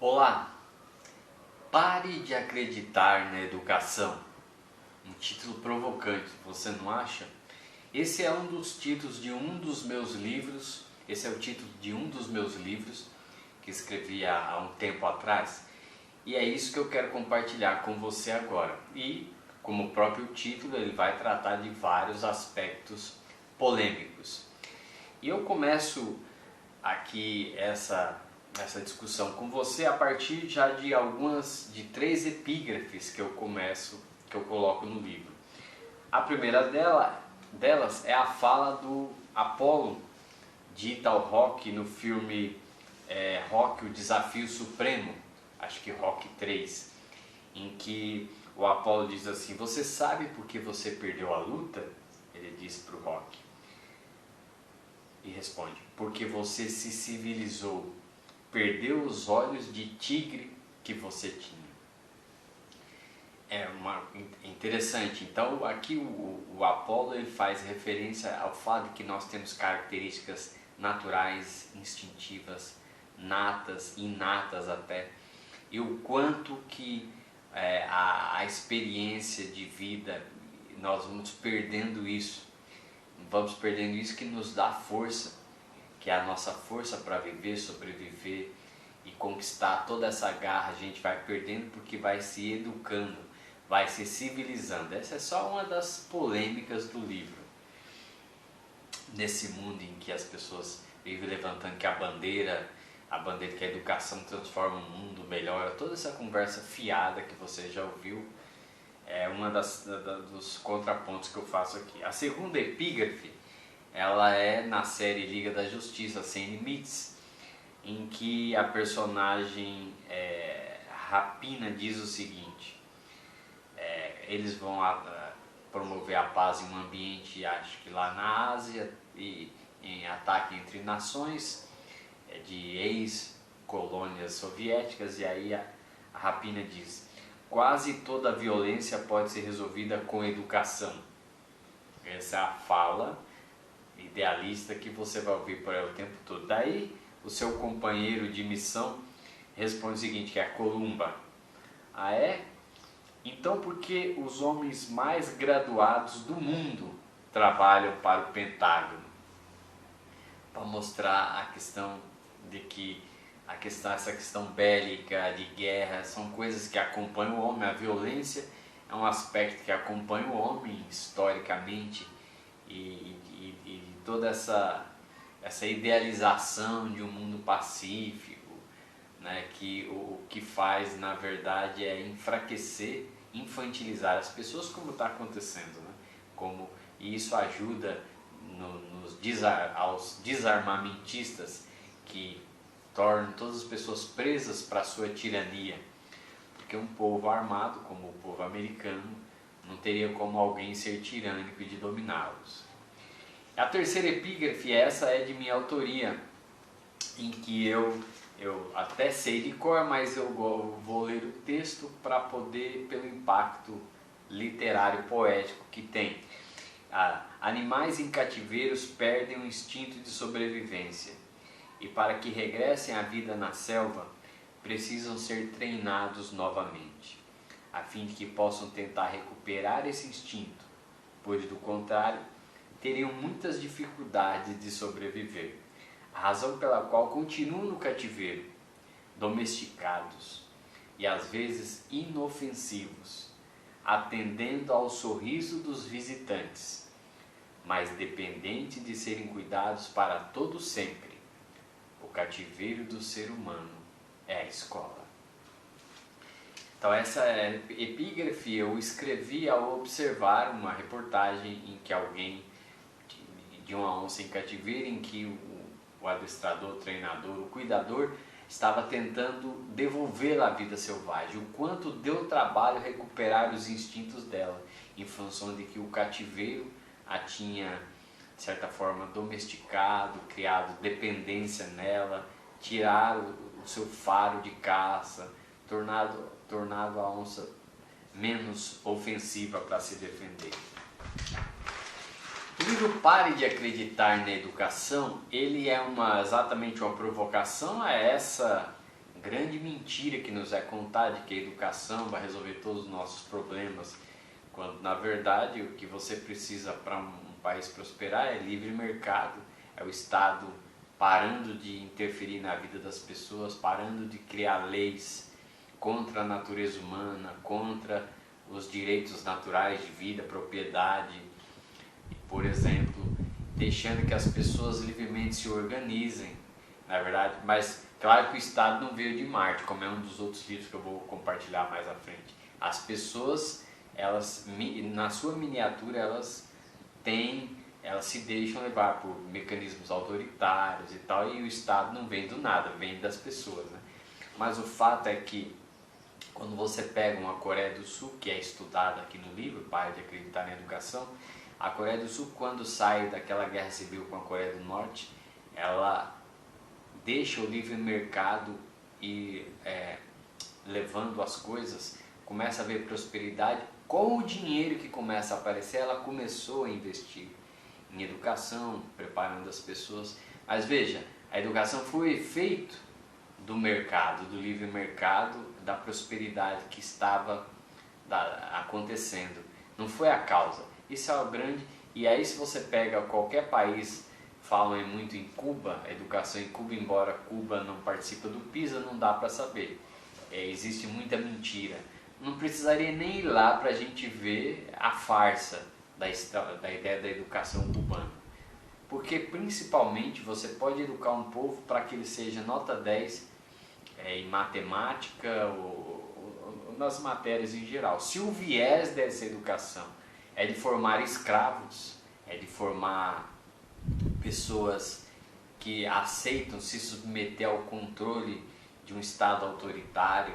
Olá, pare de acreditar na educação. Um título provocante, você não acha? Esse é um dos títulos de um dos meus livros. Esse é o título de um dos meus livros que escrevi há um tempo atrás. E é isso que eu quero compartilhar com você agora. E, como o próprio título, ele vai tratar de vários aspectos polêmicos. E eu começo aqui essa discussão com você a partir já de três epígrafes que eu coloco no livro. A primeira delas é a fala do Apollo, dita ao Rock no filme Rock, o Desafio Supremo, acho que Rock 3, em que o Apollo diz assim: você sabe por que você perdeu a luta? Ele diz para o Rock. E responde: porque você se civilizou, perdeu os olhos de tigre que você tinha. É interessante. Então aqui o Apollo ele faz referência ao fato de que nós temos características naturais, instintivas, inatas até, e o quanto que a experiência de vida, nós vamos perdendo isso que nos dá força, que é a nossa força para viver, sobreviver e conquistar toda essa garra. A gente vai perdendo porque vai se educando, vai se civilizando. Essa é só uma das polêmicas do livro. Nesse mundo em que as pessoas vivem levantando que a bandeira que a educação transforma o mundo, melhora, toda essa conversa fiada que você já ouviu, é uma dos contrapontos que eu faço aqui. A segunda epígrafe, ela é na série Liga da Justiça Sem Limites, em que a personagem Rapina diz o seguinte: eles vão promover a paz em um ambiente, acho que lá na Ásia, e em ataque entre nações de ex-colônias soviéticas, e aí a Rapina diz: quase toda a violência pode ser resolvida com educação. Essa é a fala idealista que você vai ouvir por aí o tempo todo. Daí o seu companheiro de missão responde o seguinte, que é a Columba: ah é? Então por que os homens mais graduados do mundo trabalham para o Pentágono? Para mostrar a questão de que essa questão bélica, de guerra, são coisas que acompanham o homem. A violência é um aspecto que acompanha o homem historicamente, e toda essa idealização de um mundo pacífico, né, que o que faz na verdade é enfraquecer, infantilizar as pessoas, como está acontecendo, né? E isso ajuda aos desarmamentistas, que tornam todas as pessoas presas para a sua tirania, porque um povo armado como o povo americano não teria como alguém ser tirânico e de dominá-los. A terceira epígrafe, essa é de minha autoria, em que eu até sei de cor, mas eu vou ler o texto para poder, pelo impacto literário poético que tem. Animais em cativeiros perdem o instinto de sobrevivência, e para que regressem à vida na selva, precisam ser treinados novamente, a fim de que possam tentar recuperar esse instinto, pois do contrário, teriam muitas dificuldades de sobreviver, a razão pela qual continuam no cativeiro, domesticados e às vezes inofensivos, atendendo ao sorriso dos visitantes, mas dependentes de serem cuidados para todo sempre. O cativeiro do ser humano é a escola. Então essa epígrafe eu escrevi ao observar uma reportagem em que alguém de uma onça em cativeiro, em que o adestrador, o treinador, o cuidador estava tentando devolvê-la à vida selvagem. O quanto deu trabalho recuperar os instintos dela, em função de que o cativeiro a tinha, de certa forma, domesticado, criado dependência nela, tirado o seu faro de caça, tornado a onça menos ofensiva para se defender. O livro Pare de Acreditar na Educação, ele é exatamente uma provocação a essa grande mentira que nos é contada de que a educação vai resolver todos os nossos problemas, quando na verdade o que você precisa para um país prosperar é livre mercado, é o Estado parando de interferir na vida das pessoas, parando de criar leis contra a natureza humana, contra os direitos naturais de vida, propriedade, por exemplo, deixando que as pessoas livremente se organizem, na verdade, mas claro que o Estado não veio de Marte, como é um dos outros livros que eu vou compartilhar mais à frente. As pessoas, elas, na sua miniatura, elas se deixam levar por mecanismos autoritários e tal, e o Estado não vem do nada, vem das pessoas, né? Mas o fato é que quando você pega uma Coreia do Sul, que é estudada aqui no livro, Pare de Acreditar na Educação, a Coreia do Sul, quando sai daquela guerra civil com a Coreia do Norte, ela deixa o livre mercado e levando as coisas, começa a ver prosperidade. Com o dinheiro que começa a aparecer, ela começou a investir em educação, preparando as pessoas. Mas veja, a educação foi o efeito do mercado, do livre mercado, da prosperidade que estava acontecendo. Não foi a causa. Isso é o grande... E aí se você pega qualquer país, falam muito em Cuba, a educação em Cuba, embora Cuba não participe do PISA, não dá para saber. Existe muita mentira. Não precisaria nem ir lá para a gente ver a farsa da ideia da educação cubana. Porque principalmente você pode educar um povo para que ele seja nota 10 em matemática ou nas matérias em geral. Se o viés dessa educação é de formar escravos, é de formar pessoas que aceitam se submeter ao controle de um Estado autoritário,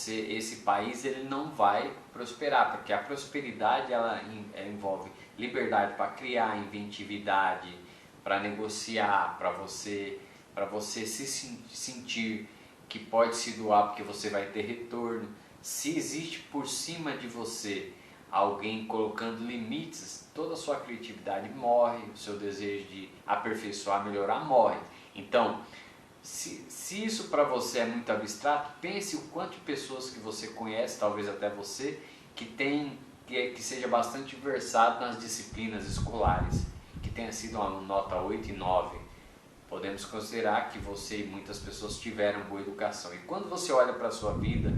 esse país ele não vai prosperar, porque a prosperidade ela envolve liberdade para criar, inventividade, para negociar, para você se sentir que pode se doar porque você vai ter retorno. Se existe por cima de você alguém colocando limites, toda a sua criatividade morre, o seu desejo de aperfeiçoar, melhorar, morre. Então, se isso para você é muito abstrato, pense o quanto de pessoas que você conhece, talvez até você, que seja bastante versado nas disciplinas escolares, que tenha sido uma nota 8 e 9. Podemos considerar que você e muitas pessoas tiveram boa educação. E quando você olha para a sua vida,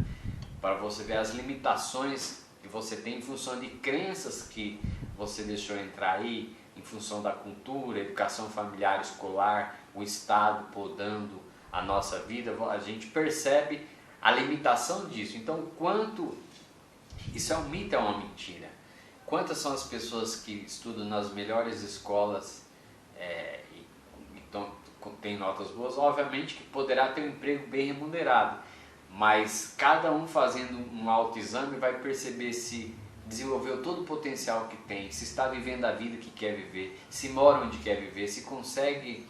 para você ver as limitações que você tem em função de crenças que você deixou entrar aí, em função da cultura, educação familiar, escolar, o Estado podando a nossa vida, a gente percebe a limitação disso. Então, quanto isso é um mito, é uma mentira. Quantas são as pessoas que estudam nas melhores escolas e têm notas boas? Obviamente que poderá ter um emprego bem remunerado, mas cada um fazendo um autoexame vai perceber se desenvolveu todo o potencial que tem, se está vivendo a vida que quer viver, se mora onde quer viver, se consegue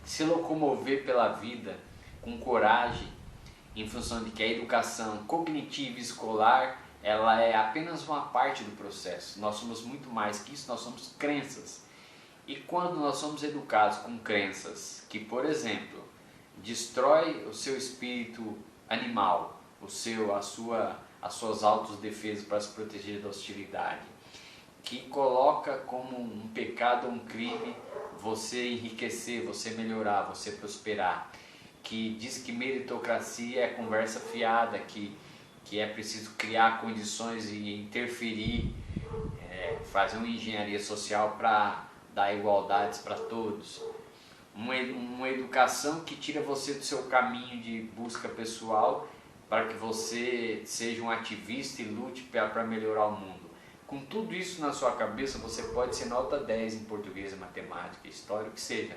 se locomover pela vida com coragem, em função de que a educação cognitiva e escolar ela é apenas uma parte do processo. Nós somos muito mais que isso, nós somos crenças. E quando nós somos educados com crenças que, por exemplo, destrói o seu espírito animal, as suas autodefesas para se proteger da hostilidade, que coloca como um pecado ou um crime você enriquecer, você melhorar, você prosperar, que diz que meritocracia é conversa fiada, que é preciso criar condições e interferir, fazer uma engenharia social para dar igualdades para todos, uma educação que tira você do seu caminho de busca pessoal para que você seja um ativista e lute para melhorar o mundo. Com tudo isso na sua cabeça, você pode ser nota 10 em português, matemática, história, o que seja.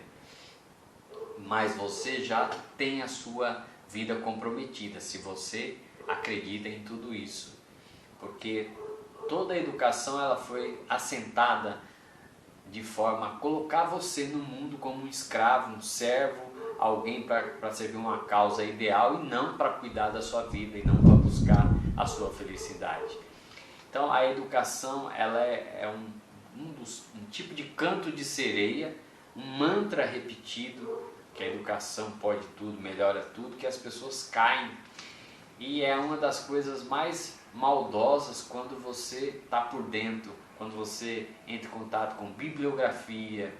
Mas você já tem a sua vida comprometida, se você acredita em tudo isso. Porque toda a educação ela foi assentada de forma a colocar você no mundo como um escravo, um servo, alguém para servir uma causa ideal e não para cuidar da sua vida e não para buscar a sua felicidade. Então a educação ela é um tipo de canto de sereia, um mantra repetido que a educação pode tudo, melhora tudo, que as pessoas caem. E é uma das coisas mais maldosas quando você está por dentro, quando você entra em contato com bibliografia,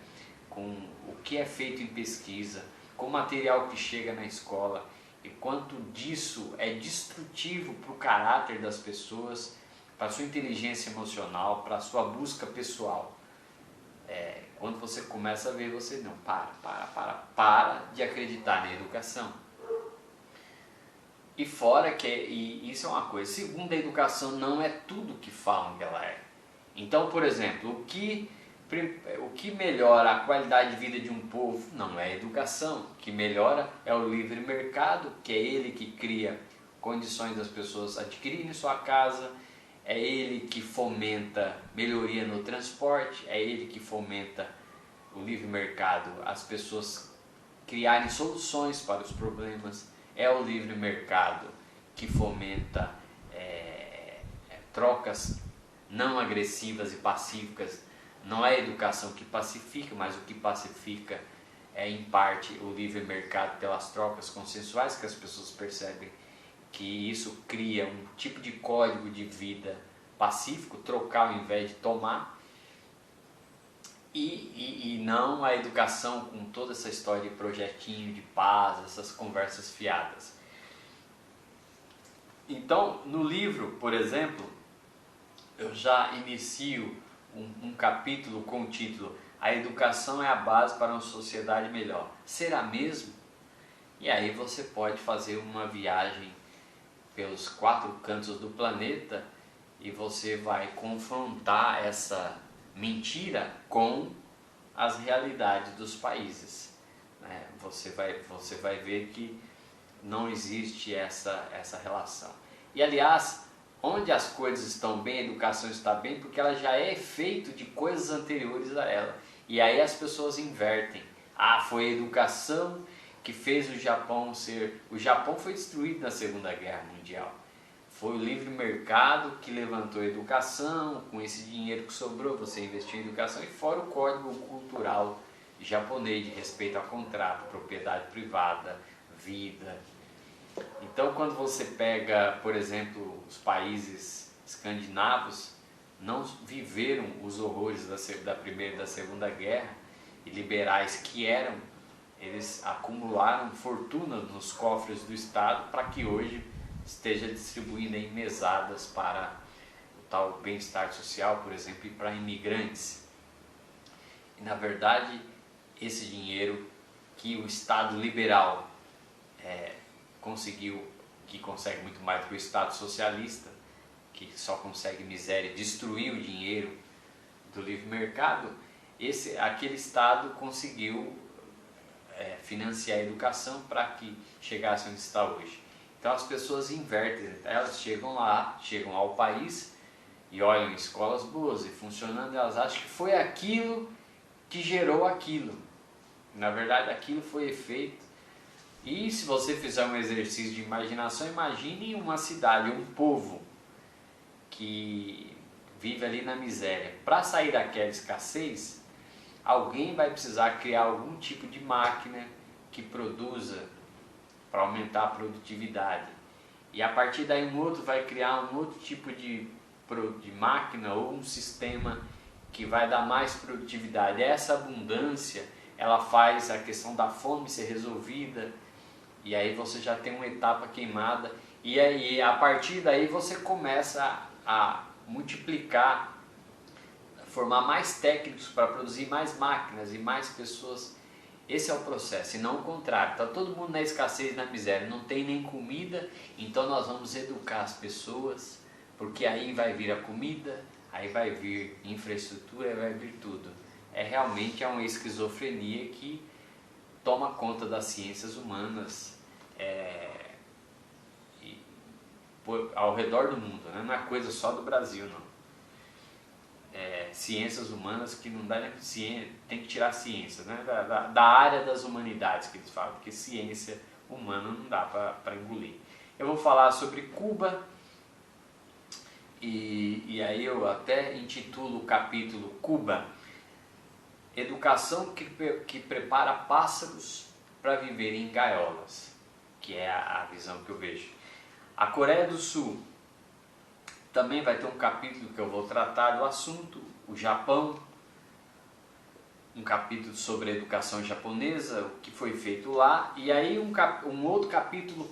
com o que é feito em pesquisa, com o material que chega na escola, e quanto disso é destrutivo para o caráter das pessoas, para a sua inteligência emocional, para a sua busca pessoal. Quando você começa a ver, você não, para de acreditar na educação. E fora que, e isso é uma coisa, segundo, a educação não é tudo que falam que ela é. Então, por exemplo, o que melhora a qualidade de vida de um povo não é a educação. O que melhora é o livre mercado, que é ele que cria condições das pessoas adquirirem sua casa, é ele que fomenta melhoria no transporte, é ele que fomenta o livre mercado, as pessoas criarem soluções para os problemas, é o livre mercado que fomenta trocas não agressivas e pacíficas. Não é a educação que pacifica, mas o que pacifica é em parte o livre mercado pelas trocas consensuais, que as pessoas percebem que isso cria um tipo de código de vida pacífico, trocar ao invés de tomar, e não a educação com toda essa história de projetinho de paz, essas conversas fiadas. Então, no livro, por exemplo, eu já inicio um capítulo com o título "A educação é a base para uma sociedade melhor". Será mesmo? E aí você pode fazer uma viagem pelos 4 cantos do planeta e você vai confrontar essa mentira com as realidades dos países. Você vai ver que não existe essa relação. E aliás, onde as coisas estão bem, a educação está bem, porque ela já é efeito de coisas anteriores a ela. E aí as pessoas invertem. Foi a educação que fez o Japão ser... O Japão foi destruído na Segunda Guerra Mundial. Foi o livre mercado que levantou a educação, com esse dinheiro que sobrou você investiu em educação, e fora o código cultural japonês de respeito ao contrato, propriedade privada, vida. Então, quando você pega, por exemplo, os países escandinavos, não viveram os horrores da Primeira e da Segunda Guerra, e liberais que eram, eles acumularam fortunas nos cofres do Estado para que hoje esteja distribuindo em mesadas para o tal bem-estar social, por exemplo, e para imigrantes. E, na verdade, esse dinheiro que o Estado liberal que consegue muito mais do que o Estado socialista, que só consegue miséria e destruir o dinheiro do livre mercado, aquele Estado conseguiu financiar a educação para que chegasse onde está hoje. Então as pessoas invertem, elas chegam lá, chegam ao país e olham escolas boas e funcionando, elas acham que foi aquilo que gerou aquilo. Na verdade, aquilo foi efeito. E se você fizer um exercício de imaginação, imagine uma cidade, um povo que vive ali na miséria. Para sair daquela escassez, alguém vai precisar criar algum tipo de máquina que produza para aumentar a produtividade. E a partir daí um outro vai criar um outro tipo de máquina ou um sistema que vai dar mais produtividade. Essa abundância, ela faz a questão da fome ser resolvida, e aí você já tem uma etapa queimada, e aí a partir daí você começa a multiplicar, formar mais técnicos para produzir mais máquinas e mais pessoas. Esse é o processo, e não o contrário. Está todo mundo na escassez, na miséria, não tem nem comida, então nós vamos educar as pessoas, porque aí vai vir a comida, aí vai vir infraestrutura, aí vai vir tudo. Realmente uma esquizofrenia que toma conta das ciências humanas ao redor do mundo, né? Não é coisa só do Brasil, não. Ciências humanas que não dá nem ciência, tem que tirar ciência, né? da área das humanidades que eles falam, porque ciência humana não dá para engolir. Eu vou falar sobre Cuba, e aí eu até intitulo o capítulo Cuba, Educação que prepara pássaros para viver em gaiolas, que é a visão que eu vejo. A Coreia do Sul também vai ter um capítulo que eu vou tratar do assunto. O Japão, um capítulo sobre a educação japonesa, o que foi feito lá, e aí um outro capítulo,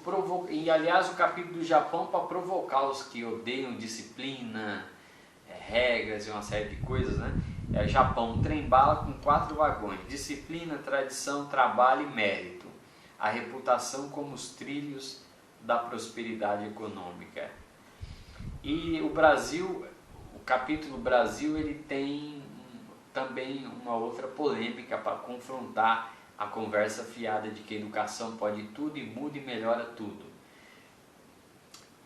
e aliás o capítulo do Japão para provocar os que odeiam disciplina, regras e uma série de coisas, né? É Japão, um trem-bala com 4 vagões, disciplina, tradição, trabalho e mérito, a reputação como os trilhos da prosperidade econômica. E o Brasil, o capítulo Brasil, ele tem também uma outra polêmica para confrontar a conversa fiada de que a educação pode tudo e muda e melhora tudo.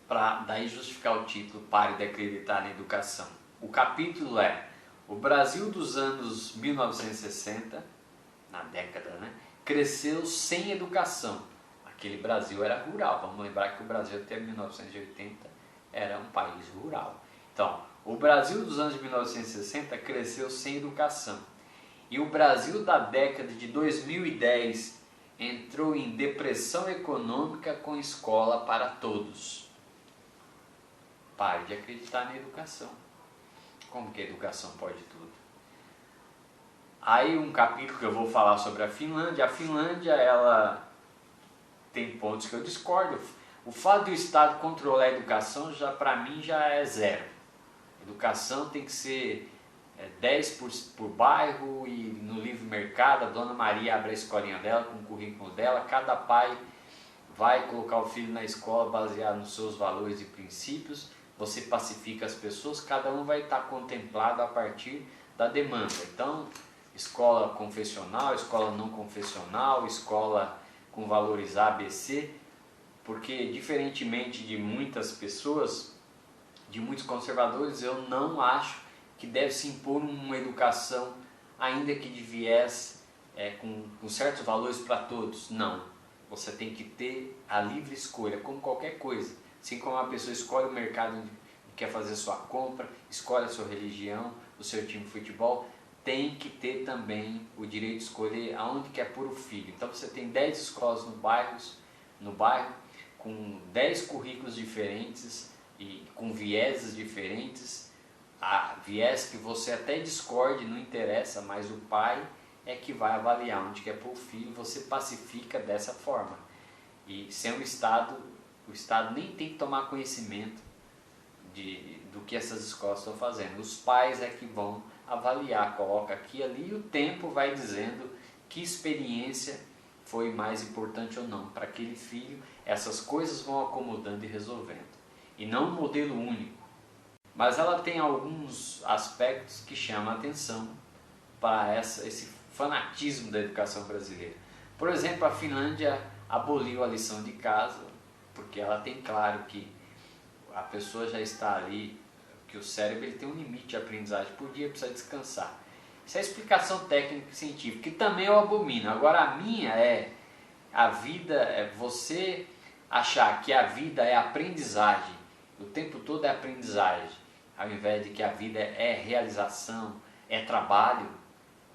Para daí justificar o título, Pare de Acreditar na Educação. O capítulo é o Brasil dos anos 1960, na década, né, cresceu sem educação. Aquele Brasil era rural. Vamos lembrar que o Brasil até 1980 era um país rural. Então, o Brasil dos anos 1960 cresceu sem educação. E o Brasil da década de 2010 entrou em depressão econômica com escola para todos. Pare de acreditar na educação. Como que a educação pode tudo? Aí um capítulo que eu vou falar sobre a Finlândia. A Finlândia, ela tem pontos que eu discordo. O fato do Estado controlar a educação, já para mim, já é zero. Educação tem que ser 10 por bairro, e no livre mercado a Dona Maria abre a escolinha dela com o currículo dela, cada pai vai colocar o filho na escola baseado nos seus valores e princípios, você pacifica as pessoas, cada um vai estar contemplado a partir da demanda. Então, escola confessional, escola não confessional, escola com valores A, B, C, porque diferentemente de muitas pessoas, de muitos conservadores, eu não acho que deve se impor uma educação, ainda que de viés com certos valores para todos. Não, você tem que ter a livre escolha, como qualquer coisa. Assim como uma pessoa escolhe o mercado onde quer fazer sua compra, escolhe a sua religião, o seu time de futebol, tem que ter também o direito de escolher aonde quer pôr o filho. Então você tem 10 escolas no bairro, com 10 currículos diferentes e com vieses diferentes, viés que você até discorde, não interessa, mas o pai é que vai avaliar onde quer pôr o filho, você pacifica dessa forma. E sem o Estado nem tem que tomar conhecimento do que essas escolas estão fazendo. Os pais é que vão avaliar, coloca aqui e ali, e o tempo vai dizendo que experiência foi mais importante ou não para aquele filho. Essas coisas vão acomodando e resolvendo, e não um modelo único. Mas ela tem alguns aspectos que chamam a atenção para esse fanatismo da educação brasileira. Por exemplo, a Finlândia aboliu a lição de casa, porque ela tem claro que a pessoa já está ali, que o cérebro ele tem um limite de aprendizagem por dia, precisa descansar. Isso é explicação técnica e científica, que também eu abomino. Agora a minha a vida é você achar que a vida é aprendizagem, o tempo todo é aprendizagem, ao invés de que a vida é realização, é trabalho,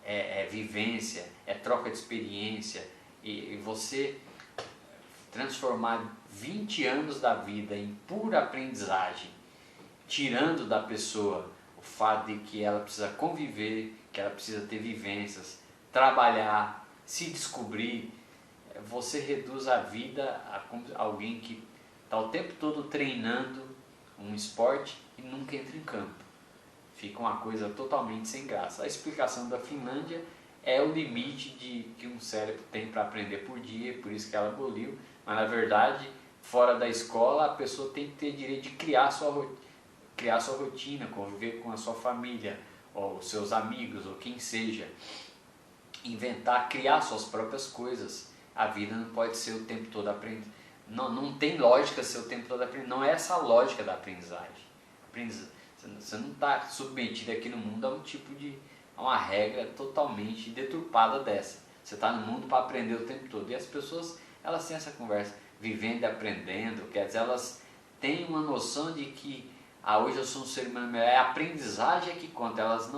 é vivência, é troca de experiência, e você transformar 20 anos da vida em pura aprendizagem, tirando da pessoa o fato de que ela precisa conviver, que ela precisa ter vivências, trabalhar, se descobrir, você reduz a vida a alguém que está o tempo todo treinando um esporte e nunca entra em campo. Fica uma coisa totalmente sem graça. A explicação da Finlândia é o limite que um cérebro tem para aprender por dia, por isso que ela aboliu, mas na verdade, fora da escola, a pessoa tem que ter direito de criar sua rotina, conviver com a sua família, ou os seus amigos, ou quem seja, inventar, criar suas próprias coisas. A vida não pode ser o tempo todo aprendendo. Não tem lógica ser o tempo todo aprendendo. Não é essa a lógica da aprendizagem. Você não está submetido aqui no mundo a uma regra totalmente deturpada dessa. Você está no mundo para aprender o tempo todo. E as pessoas, elas têm essa conversa, vivendo e aprendendo. Quer dizer, elas têm uma noção de que hoje eu sou um ser humano melhor. É a aprendizagem que conta. Elas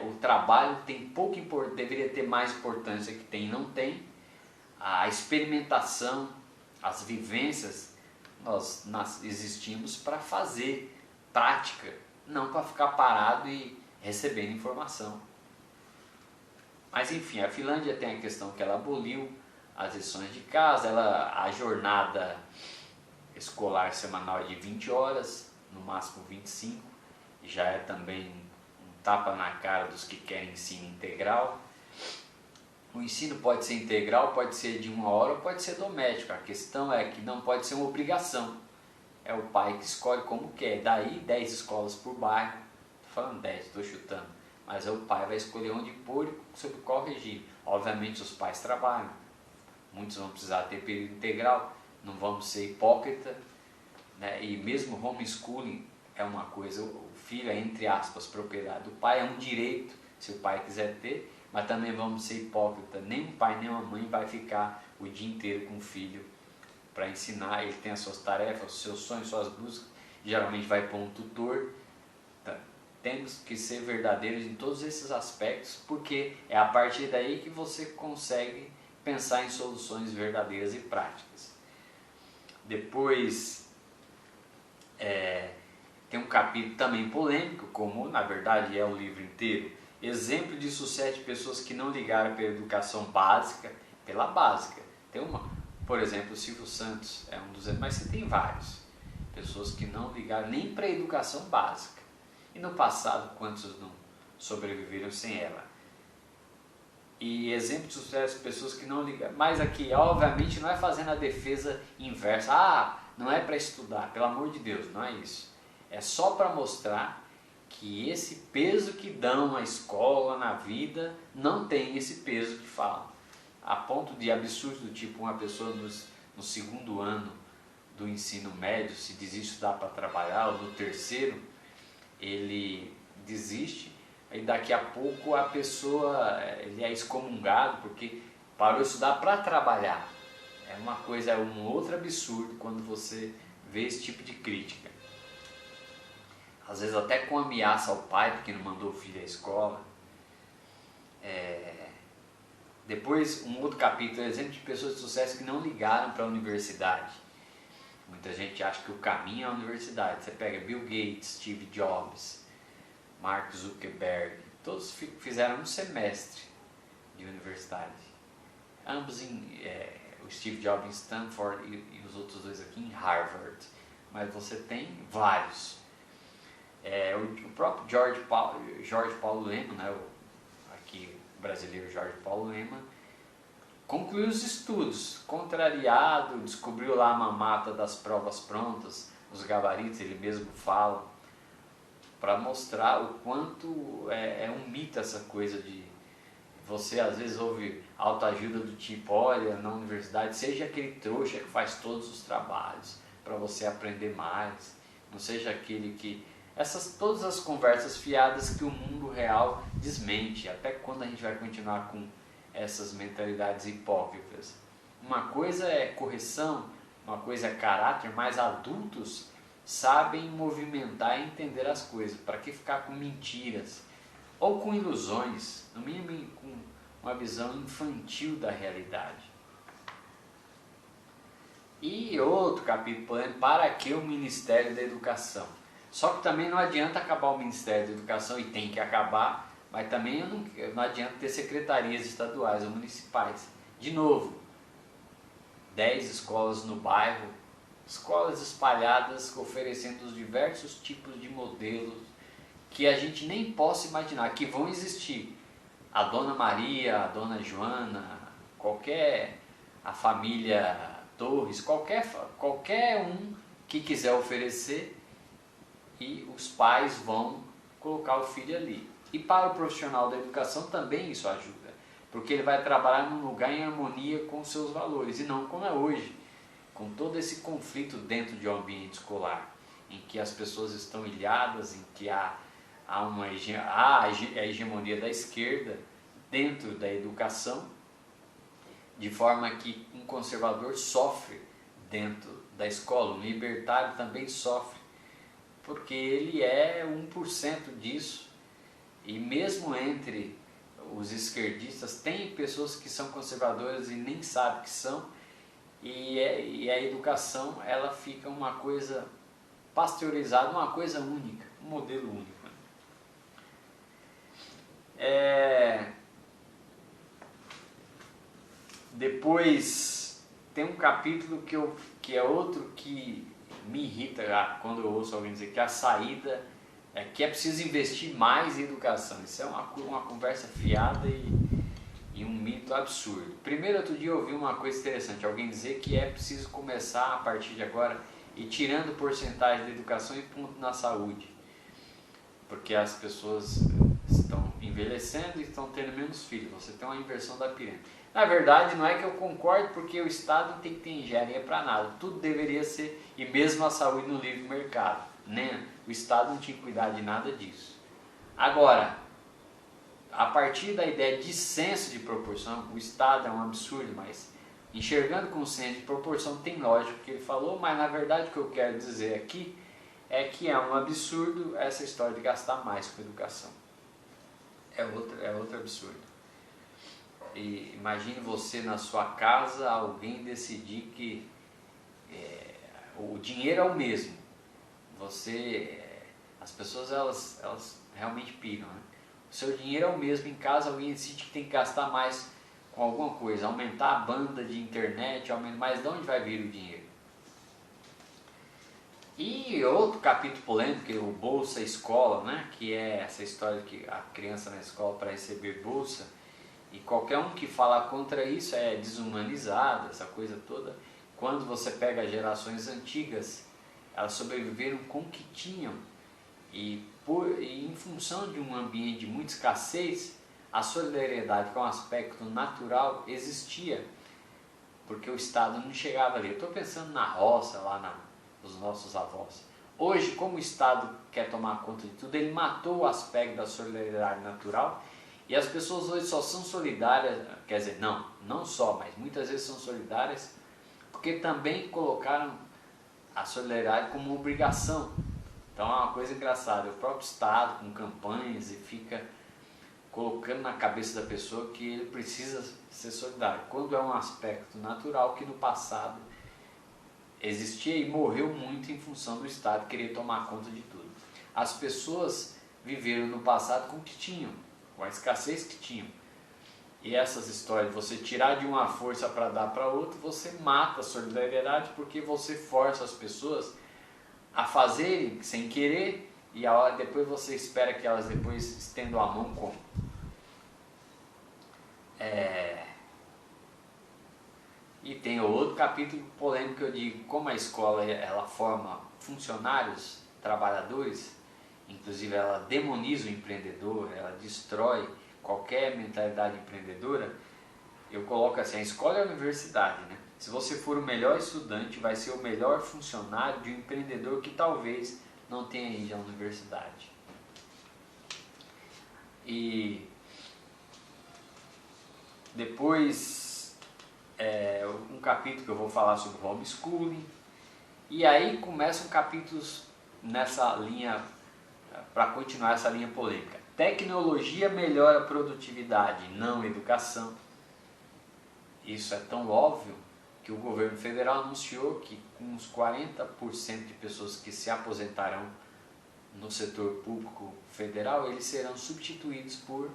o trabalho tem pouco deveria ter mais importância que tem, não tem. a experimentação, as vivências, nós existimos para fazer prática, não para ficar parado e recebendo informação. Mas enfim, a Finlândia tem a questão que ela aboliu as lições de casa, a jornada escolar semanal é de 20 horas, no máximo 25, já é também um tapa na cara dos que querem ensino integral. O ensino pode ser integral, pode ser de 1 hora, pode ser doméstico. A questão é que não pode ser uma obrigação. É o pai que escolhe como quer. Daí 10 escolas por bairro. Estou falando 10, estou chutando. Mas é o pai vai escolher onde pôr e sob qual regime. Obviamente os pais trabalham. Muitos vão precisar ter período integral. Não vamos ser hipócritas. Né? E mesmo homeschooling é uma coisa. O filho é, entre aspas, propriedade do pai. É um direito, se o pai quiser ter. Mas também vamos ser hipócritas, nem um pai nem uma mãe vai ficar o dia inteiro com o filho para ensinar. Ele tem as suas tarefas, os seus sonhos, suas buscas, geralmente vai para um tutor. Tá? Temos que ser verdadeiros em todos esses aspectos, porque é a partir daí que você consegue pensar em soluções verdadeiras e práticas. Depois tem um capítulo também polêmico, como na verdade é o livro inteiro. Exemplo de sucesso de pessoas que não ligaram pela educação básica, pela básica. Tem uma, por exemplo, o Silvio Santos é um dos, mas você tem vários. Pessoas que não ligaram nem para a educação básica. E no passado, quantos não sobreviveram sem ela? E exemplo de sucesso de pessoas que não ligaram. Mas aqui, obviamente, não é fazendo a defesa inversa. Ah, não é para estudar, pelo amor de Deus, não é isso. É só para mostrar que esse peso que dão à escola, na vida, não tem esse peso que falam. A ponto de absurdo do tipo, uma pessoa no 2º ano do ensino médio, se desiste dá para trabalhar, ou no 3º, ele desiste, e daqui a pouco a pessoa, ele é excomungado, porque parou de estudar para trabalhar. É uma coisa, é um outro absurdo quando você vê esse tipo de crítica. Às vezes até com ameaça ao pai, porque não mandou o filho à escola. Depois, um outro capítulo, exemplo de pessoas de sucesso que não ligaram para a universidade. Muita gente acha que o caminho é a universidade. Você pega Bill Gates, Steve Jobs, Mark Zuckerberg, todos fizeram um semestre de universidade. Ambos o Steve Jobs em Stanford e os outros dois aqui em Harvard. Mas você tem vários. O próprio Jorge Paulo Lemann, né, aqui o brasileiro Jorge Paulo Lemann, concluiu os estudos, contrariado, descobriu lá a mamata das provas prontas, os gabaritos, ele mesmo fala, para mostrar o quanto é um mito essa coisa de você às vezes ouve autoajuda do tipo, olha, na universidade, seja aquele trouxa que faz todos os trabalhos para você aprender mais, não seja aquele que... todas as conversas fiadas que o mundo real desmente. Até quando a gente vai continuar com essas mentalidades hipócritas? Uma coisa é correção, uma coisa é caráter, mas adultos sabem movimentar e entender as coisas. Para que ficar com mentiras? Ou com ilusões, no mínimo com uma visão infantil da realidade. E outro capítulo, para que o Ministério da Educação? Só que também não adianta acabar o Ministério da Educação, e tem que acabar, mas também não adianta ter secretarias estaduais ou municipais. De novo, 10 escolas no bairro, escolas espalhadas oferecendo os diversos tipos de modelos que a gente nem possa imaginar, que vão existir. A Dona Maria, a Dona Joana, a família Torres, qualquer um que quiser oferecer, e os pais vão colocar o filho ali. E para o profissional da educação também isso ajuda, porque ele vai trabalhar num lugar em harmonia com os seus valores, e não como é hoje, com todo esse conflito dentro de um ambiente escolar, em que as pessoas estão ilhadas, em que há a hegemonia da esquerda dentro da educação, de forma que um conservador sofre dentro da escola, um libertário também sofre, porque ele é 1% disso, e mesmo entre os esquerdistas, tem pessoas que são conservadoras e nem sabem que são, e a educação ela fica uma coisa pasteurizada, uma coisa única, um modelo único. Depois tem um capítulo que é outro que me irrita quando eu ouço alguém dizer que a saída é que é preciso investir mais em educação. Isso é uma conversa fiada e um mito absurdo. Primeiro, outro dia eu ouvi uma coisa interessante, alguém dizer que é preciso começar a partir de agora e tirando porcentagem da educação e ponto na saúde, porque as pessoas estão envelhecendo e estão tendo menos filhos, você tem uma inversão da pirâmide. Na verdade, não é que eu concordo, porque o Estado não tem que ter engenharia para nada, tudo deveria ser, e mesmo a saúde no livre mercado, né? O Estado não tinha que cuidar de nada disso. Agora, a partir da ideia de senso de proporção, o Estado é um absurdo, mas enxergando com senso de proporção tem lógica o que ele falou, mas na verdade o que eu quero dizer aqui é que é um absurdo essa história de gastar mais com educação. É outro absurdo. E imagine você na sua casa, alguém decidir que o dinheiro é o mesmo. As pessoas elas realmente piram, né? O seu dinheiro é o mesmo em casa, alguém decide que tem que gastar mais com alguma coisa, aumentar a banda de internet, mas de onde vai vir o dinheiro? E outro capítulo polêmico, é o Bolsa Escola, né? Que é essa história de que a criança na escola para receber bolsa, e qualquer um que fala contra isso é desumanizado, essa coisa toda. Quando você pega gerações antigas, elas sobreviveram com o que tinham, e em função de um ambiente de muita escassez, a solidariedade, que é um aspecto natural, existia, porque o Estado não chegava ali. Eu estou pensando na roça, lá nos nossos avós. Hoje, como o Estado quer tomar conta de tudo, ele matou o aspecto da solidariedade natural, e as pessoas hoje só são solidárias, quer dizer, não só, mas muitas vezes são solidárias, porque também colocaram a solidariedade como uma obrigação. Então é uma coisa engraçada, o próprio Estado com campanhas e fica colocando na cabeça da pessoa que ele precisa ser solidário, quando é um aspecto natural que no passado existia e morreu muito em função do Estado querer tomar conta de tudo. As pessoas viveram no passado com o que tinham, com a escassez que tinham. E essas histórias de você tirar de uma força para dar para outra, você mata a solidariedade, porque você força as pessoas a fazerem sem querer, e a hora depois você espera que elas depois estendam a mão como. E tem outro capítulo polêmico que eu digo, como a escola ela forma funcionários, trabalhadores, inclusive ela demoniza o empreendedor, ela destrói qualquer mentalidade empreendedora. Eu coloco assim, a escola é a universidade, né? Se você for o melhor estudante, vai ser o melhor funcionário de um empreendedor que talvez não tenha ido à universidade. E depois um capítulo que eu vou falar sobre homeschooling, e aí começam capítulos nessa linha, para continuar essa linha polêmica. Tecnologia melhora a produtividade, não educação. Isso é tão óbvio que o governo federal anunciou que com uns 40% de pessoas que se aposentarão no setor público federal, eles serão substituídos por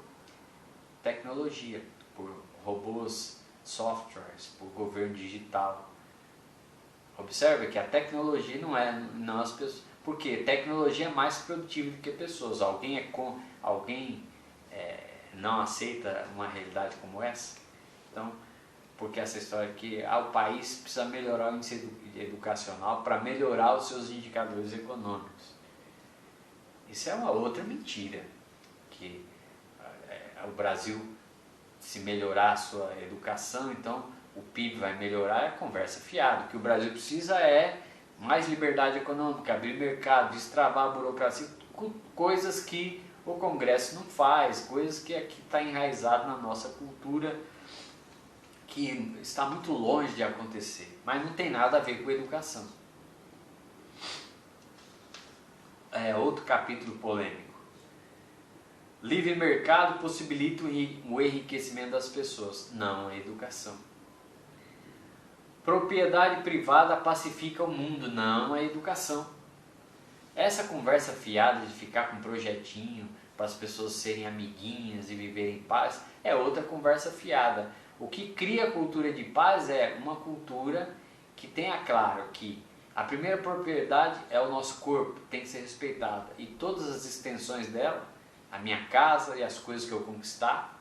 tecnologia, por robôs, softwares, por governo digital. Observe que a tecnologia não as pessoas, porque tecnologia é mais produtiva do que pessoas. Alguém não aceita uma realidade como essa? Então, porque essa história que o país precisa melhorar o índice educacional para melhorar os seus indicadores econômicos. Isso é uma outra mentira, que o Brasil, se melhorar a sua educação, então o PIB vai melhorar, é conversa fiada. O que o Brasil precisa é mais liberdade econômica, abrir mercado, destravar a burocracia, coisas que o Congresso não faz, coisas que aqui está enraizado na nossa cultura, que está muito longe de acontecer, mas não tem nada a ver com educação. Outro capítulo polêmico. Livre mercado possibilita o enriquecimento das pessoas. Não, é educação. Propriedade privada pacifica o mundo. Não, é educação. Essa conversa fiada de ficar com um projetinho para as pessoas serem amiguinhas e viverem em paz é outra conversa fiada. O que cria a cultura de paz é uma cultura que tenha claro que a primeira propriedade é o nosso corpo, tem que ser respeitada, e todas as extensões dela, a minha casa e as coisas que eu conquistar,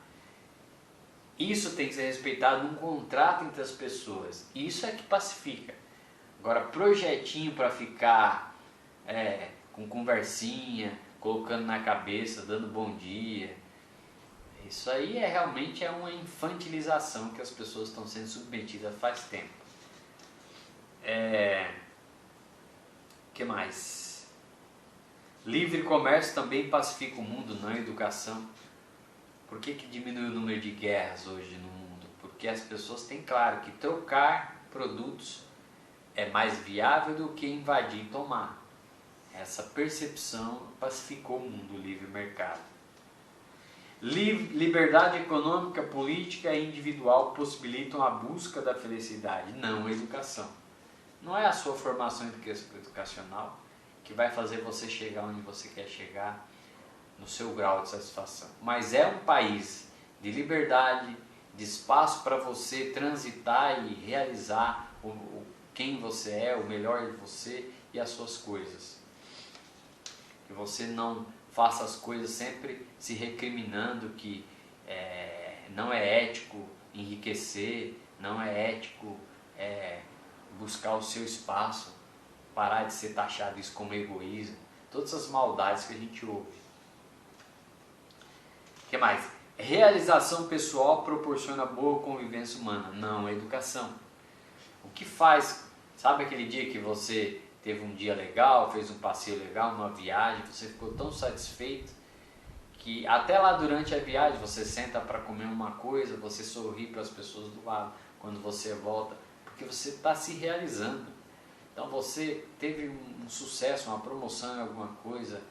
isso tem que ser respeitado num contrato entre as pessoas. Isso é que pacifica. Agora, projetinho para ficar com conversinha, colocando na cabeça, dando bom dia, isso aí realmente é uma infantilização que as pessoas estão sendo submetidas faz tempo. Que mais? Livre comércio também pacifica o mundo, não é educação. Por que diminui o número de guerras hoje no mundo? Porque as pessoas têm claro que trocar produtos é mais viável do que invadir e tomar. Essa percepção pacificou o mundo, o livre mercado. Liberdade econômica, política e individual possibilitam a busca da felicidade, não a educação. Não é a sua formação educacional que vai fazer você chegar onde você quer chegar, no seu grau de satisfação. Mas é um país de liberdade, de espaço para você transitar e realizar quem você é, o melhor de você e as suas coisas. Que você não faça as coisas sempre se recriminando que não é ético enriquecer, não é ético buscar o seu espaço, parar de ser taxado isso como egoísmo, todas as maldades que a gente ouve. O que mais? Realização pessoal proporciona boa convivência humana. Não, é educação. O que faz, sabe aquele dia que você teve um dia legal, fez um passeio legal, uma viagem, você ficou tão satisfeito que até lá durante a viagem você senta para comer uma coisa, você sorri para as pessoas do lado quando você volta, porque você está se realizando. Então você teve um sucesso, uma promoção em alguma coisa,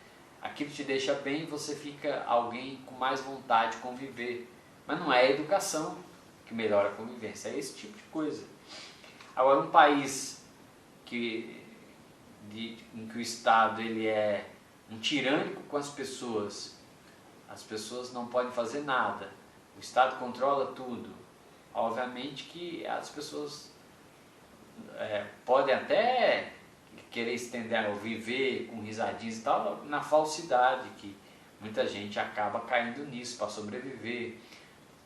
aquilo te deixa bem e você fica alguém com mais vontade de conviver. Mas não é a educação que melhora a convivência, é esse tipo de coisa. Agora, um país em que o Estado ele é um tirânico com as pessoas não podem fazer nada, o Estado controla tudo, obviamente que as pessoas podem até querer estender ou viver com risadinhas e tal, na falsidade, que muita gente acaba caindo nisso para sobreviver,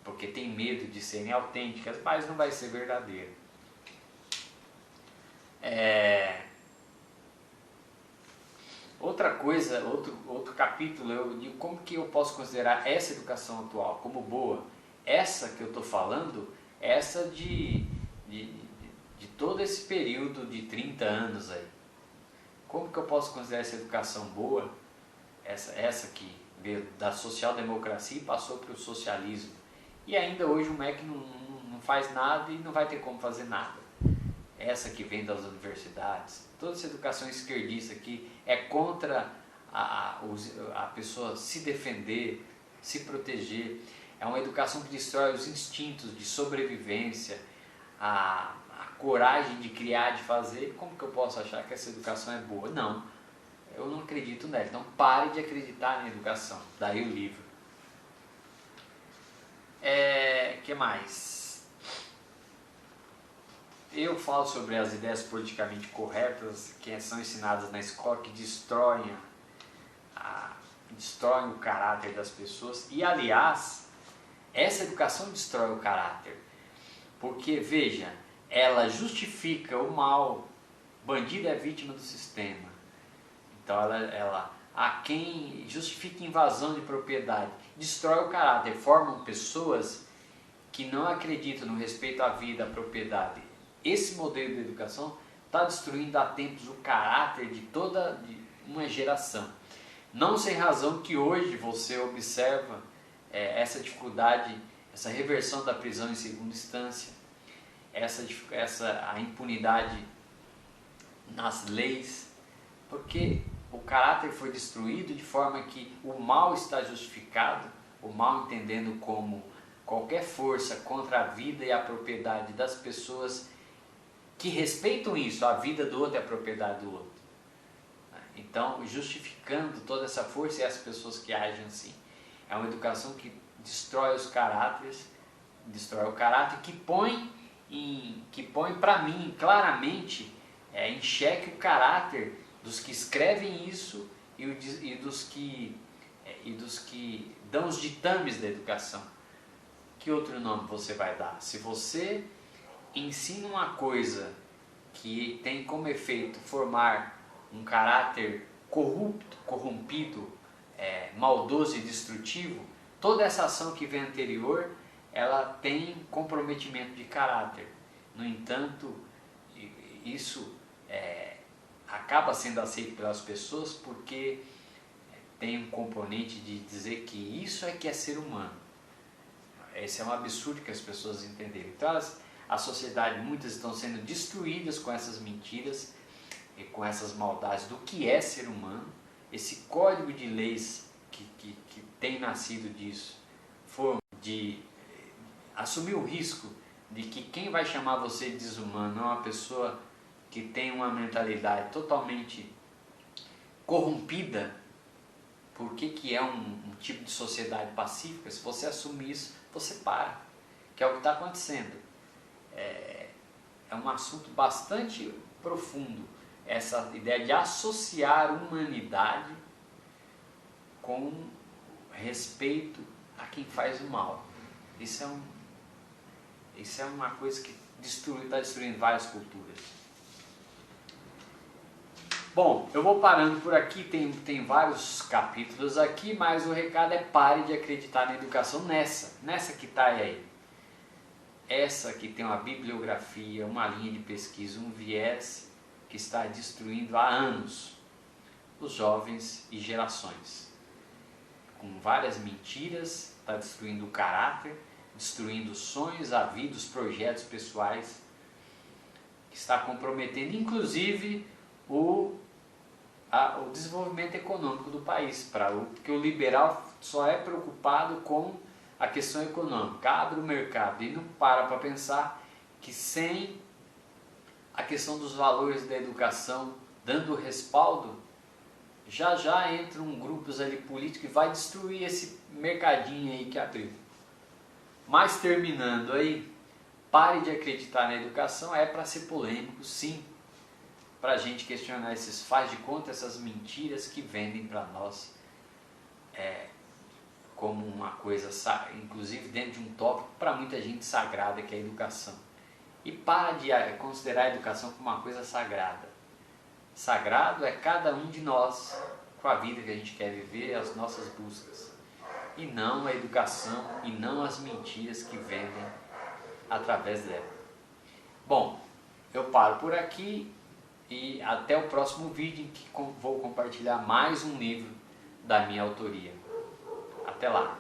porque tem medo de serem autênticas, mas não vai ser verdadeiro. Outra coisa, outro capítulo, eu digo como que eu posso considerar essa educação atual como boa. Essa que eu estou falando, essa de todo esse período de 30 anos aí. Como que eu posso considerar essa educação boa? Essa que veio da social-democracia e passou para o socialismo. E ainda hoje o MEC não faz nada e não vai ter como fazer nada. Essa que vem das universidades, toda essa educação esquerdista aqui é contra a pessoa se defender, se proteger. É uma educação que destrói os instintos de sobrevivência, a coragem de criar, de fazer. Como que eu posso achar que essa educação é boa? Não, eu não acredito nela. Então pare de acreditar na educação. Daí o livro. Que mais? Eu falo sobre as ideias politicamente corretas que são ensinadas na escola, que destroem o caráter das pessoas. E, aliás, essa educação destrói o caráter. Porque, veja, ela justifica o mal. Bandido é vítima do sistema. Então, quem justifica invasão de propriedade, destrói o caráter. Formam pessoas que não acreditam no respeito à vida, à propriedade. Esse modelo de educação está destruindo há tempos o caráter de toda uma geração. Não sem razão que hoje você observa essa dificuldade, essa reversão da prisão em segunda instância, a impunidade nas leis, porque o caráter foi destruído de forma que o mal está justificado, o mal entendendo como qualquer força contra a vida e a propriedade das pessoas que respeitam isso, a vida do outro e a propriedade do outro. Então, justificando toda essa força e as pessoas que agem assim. É uma educação que destrói os caráteres, destrói o caráter, que põe para mim claramente em xeque o caráter dos que escrevem isso e dos que dão os ditames da educação. Que outro nome você vai dar? Se você ensina uma coisa que tem como efeito formar um caráter corrupto, corrompido, maldoso e destrutivo, toda essa ação que vem anterior, ela tem comprometimento de caráter. No entanto, isso acaba sendo aceito pelas pessoas porque tem um componente de dizer que isso é que é ser humano. Esse é um absurdo que as pessoas entenderam. Então, a sociedade, muitas estão sendo destruídas com essas mentiras e com essas maldades do que é ser humano. Esse código de leis que tem nascido disso, foi de assumir o risco de que quem vai chamar você de desumano é uma pessoa que tem uma mentalidade totalmente corrompida. Por que é um tipo de sociedade pacífica? Se você assumir isso, você para, que é o que está acontecendo. É um assunto bastante profundo, essa ideia de associar humanidade com respeito a quem faz o mal. Isso é uma coisa que está destruindo várias culturas. Bom, eu vou parando por aqui, tem vários capítulos aqui, mas o recado é: pare de acreditar na educação nessa que está aí. Essa que tem uma bibliografia, uma linha de pesquisa, um viés que está destruindo há anos os jovens e gerações. Com várias mentiras, está destruindo o caráter, destruindo os sonhos, a vida, os projetos pessoais, está comprometendo inclusive o desenvolvimento econômico do país, porque o liberal só é preocupado com a questão econômica, abre o mercado e não para pensar que sem a questão dos valores da educação dando respaldo, já entram grupos ali políticos e vai destruir esse mercadinho aí que abriu. Mas terminando aí, pare de acreditar na educação, é para ser polêmico, sim, para a gente questionar esses faz de conta, essas mentiras que vendem para nós como uma coisa, inclusive dentro de um tópico para muita gente sagrada, que é a educação. E para de considerar a educação como uma coisa sagrada. Sagrado é cada um de nós, com a vida que a gente quer viver, as nossas buscas. E não a educação, e não as mentiras que vendem através dela. Bom, eu paro por aqui e até o próximo vídeo, em que vou compartilhar mais um livro da minha autoria. Até lá!